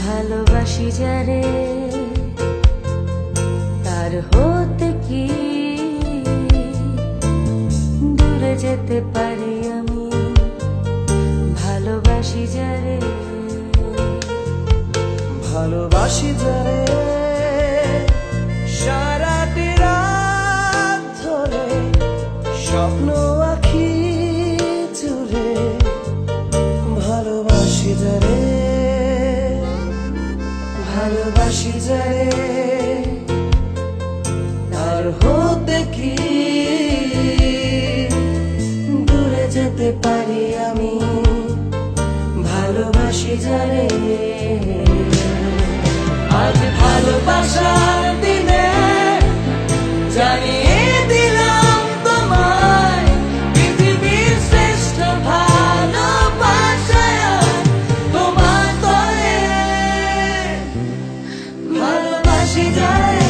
ভালোবাসি যারে তার হতে কি দূরে যেতে পারি আমি। ভালোবাসি যারে, ভালোবাসি যারে সারাটি রাত ধরে স্বপ্ন আঁখি জুড়ে। ভালোবাসি যারে, ভালোবাসি যারে তার হতে কি দূরে যেতে পারি আমি। ভালোবাসি যারে। আজ ভালোবাসার দিনে জানিয়ে দিলাম তোমায় পৃথিবীর শ্রেষ্ঠ ভালোবাসা তোমার তরে। ভালোবাসি যারে।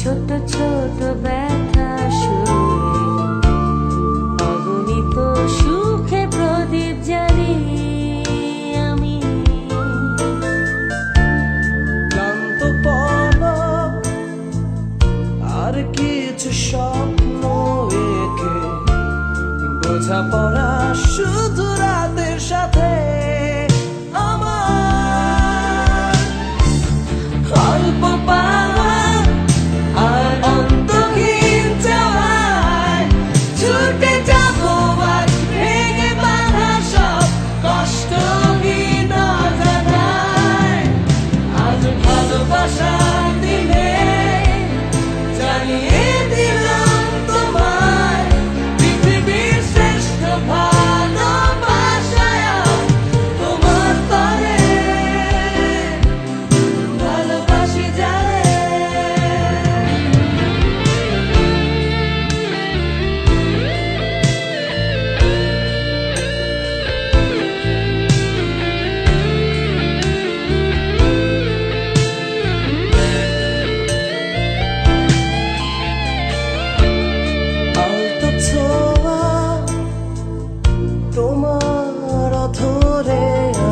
ছোট ছোট ব্যথা সুরে অগণিত সুখে প্রদীপ জ্বালি আমি। ক্লান্ত পলক আর কিছু স্বপ্ন এঁকে বোঝাপড়া শুধু রাতের সাথে আমার। অল্প পাওয়া আর অন্তহীন চাওয়ায় ছুটে যাবো আর ভেঙে বাঁধা সব কষ্টহীন অজানায়। আজ ভালোবাসার দিনে জানিয়ে দিলাম তোমায় পৃথিবীর শ্রেষ্ঠ ভালোবাসা তোমার তরে। ভালোবাসি যারে। আলতো ছোঁয়া তোমার অধরে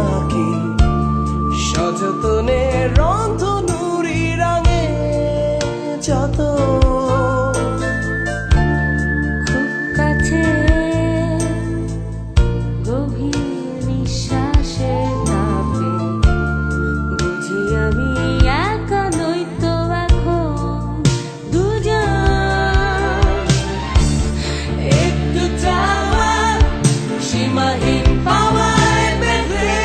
আঁকি সযতনে রন্ধনুরি রঙে যত। খুব কাছে গভীর নিঃশ্বাসের তাপে বুঝি আমি একা নই তো এখন দুজন। একটু চাওয়া সীমাহীন পাওয়ায় বেঁধে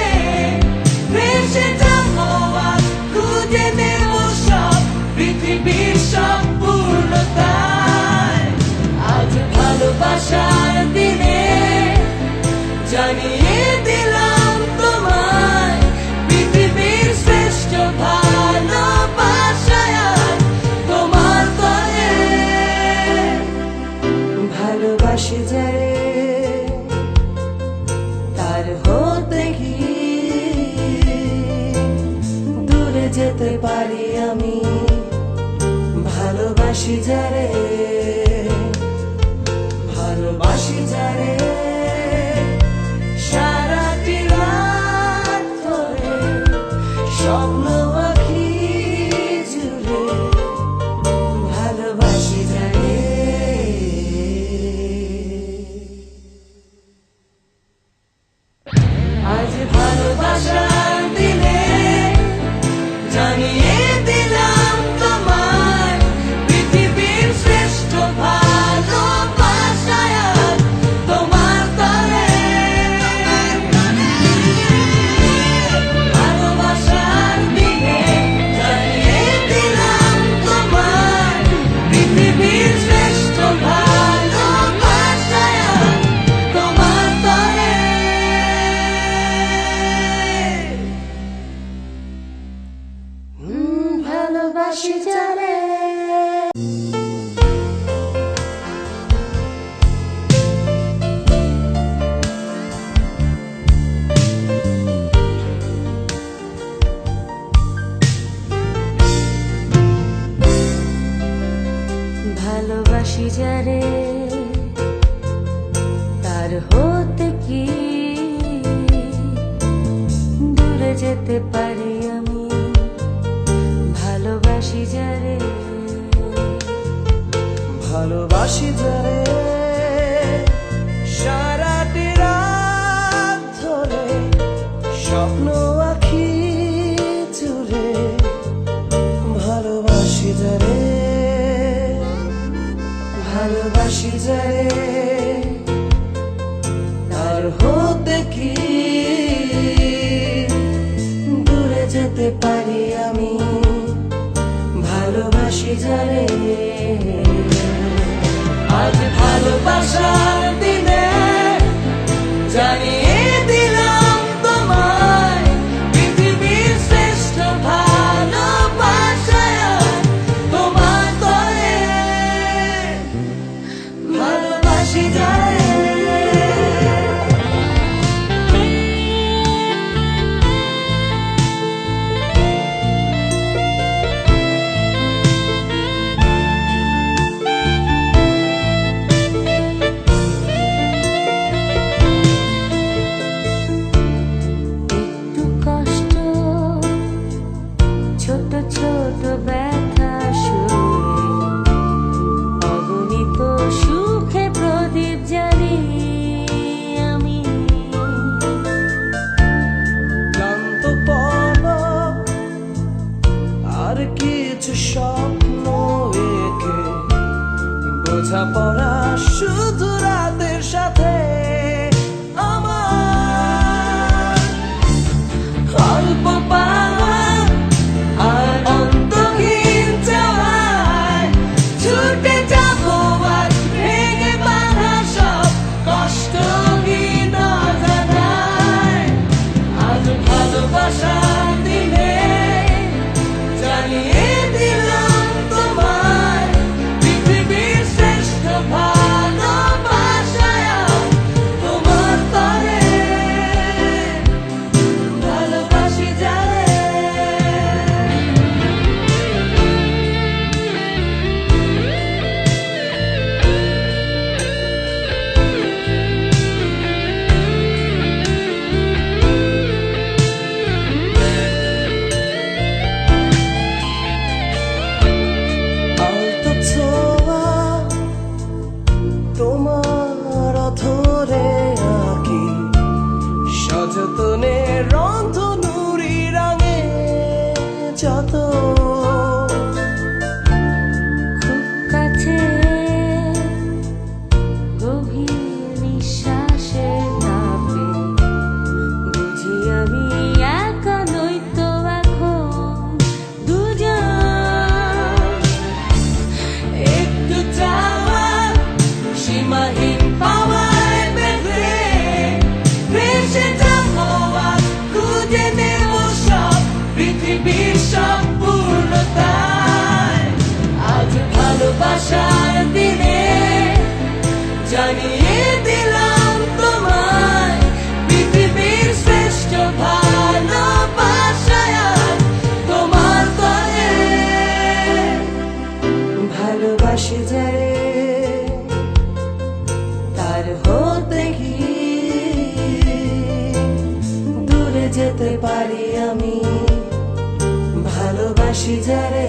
ভেসে যাবো আর খুঁজে নেব সব পৃথিবীর সম্পূর্ণতায়। আজ ভালোবাসার দিনে জানিয়ে দিলাম তোমায় পৃথিবীর শ্রেষ্ঠ ভালোবাসা তোমার তরে। ভালোবাসি যারে তার হতে কি দূরে যেতে পারি আমি। ভালোবাসি যারে, ভালোবাসি যারে সারাটি রাত ধরে স্বপ্ন আঁখি জুড়ে। ভালোবাসি যারে। আজ ভালোবাসার দিনে জানিয়ে দিলাম তোমায় পৃথিবীর শ্রেষ্ঠ তার হতে কি দূরে যেতে পারি আমি, ভালোবাসি যারে, ভালোবাসি যারে সারাটি রাত ধরে স্বপ্ন আঁখি জুড়ে, ভালোবাসি যারে, ভালোবাসি যারে, তার হতে কি দূরে যেতে পারি আমি, ভালোবাসি যারে। আজ ভালোবাসার দিনে জানিয়ে দিলাম তোমায় পৃথিবীর শ্রেষ্ঠ ভালোবাসায় তোমার তরে, ভালোবাসি যারে। একটু কষ্ট, ছোট ছোট ব্যথা সুরে, অগণিত সুখে প্রদীপ জ্বালি আমি, ক্লান্ত পলক আর কিছু স্বপ্ন এঁকে, বোঝাপড়া শুধু রাতের সাথে আমার, অল্প পাওয়া আর অন্তহীন চাওয়ায় ছুটে যাবো আর ভেঙে বাঁধা সব কষ্টহীন অজানায়। আজ ভালোবাসার দিনে জানিয়ে দিলাম তোমায় পৃথিবীর শ্রেষ্ঠ ভালোবাসায় তোমার তরে, ভালোবাসি যারে। আলতো ছোঁয়া তোমার অধরে আঁকি, সযতনে রন্ধনুরি রঙে যত, খুব কাছে গভীর নিঃশ্বাসের তাপে বুঝি আমি একা নই তো এখন দুজন, একটু চাওয়া সীমাহীন পাওয়ায় বেঁধে ভেসে যাবো আর খুঁজে নেব সব পৃথিবীর সম্পূর্ণতায়। আজ ভালোবাসার দিনে জানিয়ে দিলাম তোমায় পৃথিবীর শ্রেষ্ঠ ভালোবাসায় তোমার তরে, ভালোবাসি যারে, তার হতে কি দূরে যেতে পারি আমি, ভালোবাসি যারে।